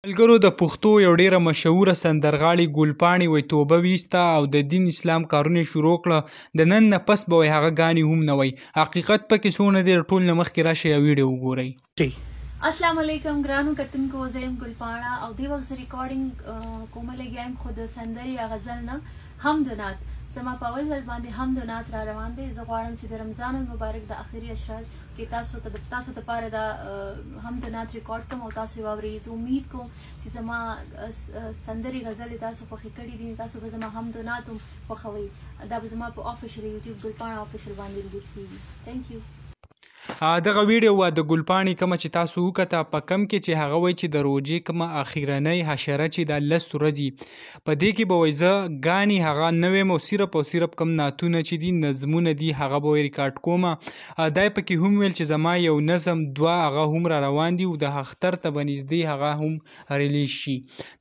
ملګرو د پښتو یو ډیره مشهوره سندرغاړې ګلپاڼې وی توبه ویسته او د دین اسلام کارونه شروع کړه د نن نه پس به وی هغه ګانې هم نه وی حقیقت پکې څونه دی ټول نه مخکې راشئ یو ویډیو وګورئ. السلام علیکم ګرانو کتونکو، زه یم ګلپاڼه او دې وخت زه ریکارډینګ کومه لګیا یم خو د سندرې یا غزل نه حمد و نعت زما په اول ځل باندې حمد و نعت را روان دی. زه غواړم چې د رمضان المبارک د اخري اشرار کې تاسو دپاره دا حمد و نعت ریکارډ کوم او تاسو یې واورئ. زه امید کوم چې زما سندرې غزلې تاسو خوښې کړي دي، تاسو به زما حمد و نعت هم خوښوئ. دا به زما په افیشل یوټیوب ګلپاڼه افیشل باندې ریلیز کېږي. تھینک یو. دغه ویډیو د ګلپاڼې کومه چې تاسو وکته په کم کې چې هغه وایي چې د روژې کومه اخیرنۍ حشره چې د 10 ورځې په دې کې به وایي زه ګانې هغه نه ویم او صرف کم نعتونه چې دي نظمونه دي هغه به ریکارډ کومه. دا یې پکې هم ویل چې زما یو نظم دوه هغه هم را روان دي او د اختر ته به نږدې هغه هم ریلیز شي.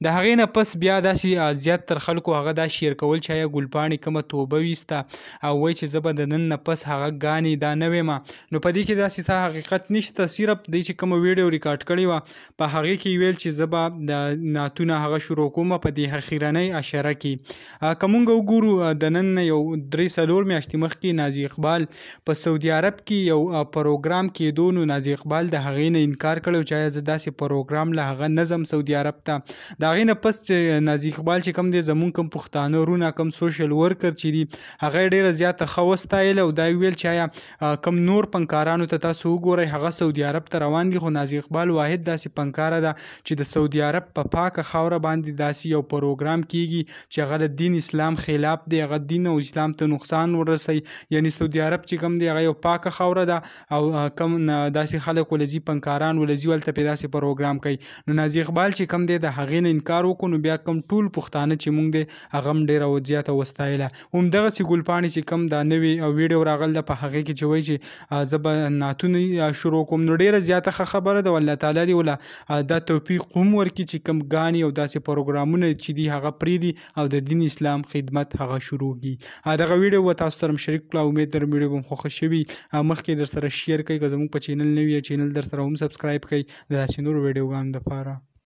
د هغې نه پس بیا داسې زیات تر خلکو هغه دا شیر کول چې آیا ګلپاڼې کومه توبه ویسته او وایي چې زه به د نن نه پس هغه ګانې دا نه ویم. نو په دې کې داسې څه حقیقت نشته، صرف دی چې کومه ویډیو ریکارډ کړې وه په هغې کې ویل چې زه به د نعتونه هغه شروع کوم په دې اخیرنۍ اشره کې. که مونږ وګورو د نن نه یو 3-4 میاشتې مخکې نازي اقبال په سعودي عرب کې یو پروګرام کېدو، نو نازي اقبال د هغې نه انکار کړی چې آیا زه داسې پروګرام له هغه نظم سعودي عرب ته. د هغې نه پس چې نازي اقبال چې کوم دی زمونږ کوم پښتانه ورونه کوم سوشل ورکر چې دي هغه یې ډېره زیاته ښه وستایله او دا یې ویل چې آیا کوم نور پنکارانو ته تاسو وګورئ هغه سعودي عرب ته روان دي، خو نازي اقبال واحد داسې پنکاره ده چې د سعودي عرب په پاکه خاوره باندې داسې یو پروګرام کیږي چې هغه د دین اسلام خلاف دی، هغه دین او اسلام ته نقصان ورسوي. یعنی سعودي عرب چې کوم دی هغه یو پاکه خاوره ده او کوم داسې خلک ولځي پنکاران ولځي ولته پې داسې پروګرام کوي. نو نازي اقبال چې کوم دی د هغې نه انکار وکړو، نو بیا کوم ټول پښتانه چې مونږ دی هغه هم ډېره زیاته وستایله. همدغسې ګلپاڼې چې کوم دا نوې ویډیو راغله په هغې کې چې وایي چې زه به نعتونه شروع کوم، نو ډیره زیاته ښه خبره ده. الله تعالی دې ولا دا توفیق هم ورکړي چې کوم ګانې او داسې پروګرامونه چې دي هغه پرېږدي او د دین اسلام خدمت هغه شروع کړي. دغه ویډیو به تاسو سره شریک کړه، امید لرم ویډیو به مو خوښه شوي. مخکې در سره شیر کړئ، که زموږ په چینل نه وي چینل در سره هم سبسکرایب کړئ د داسې نورو ویډیوګانو لپاره.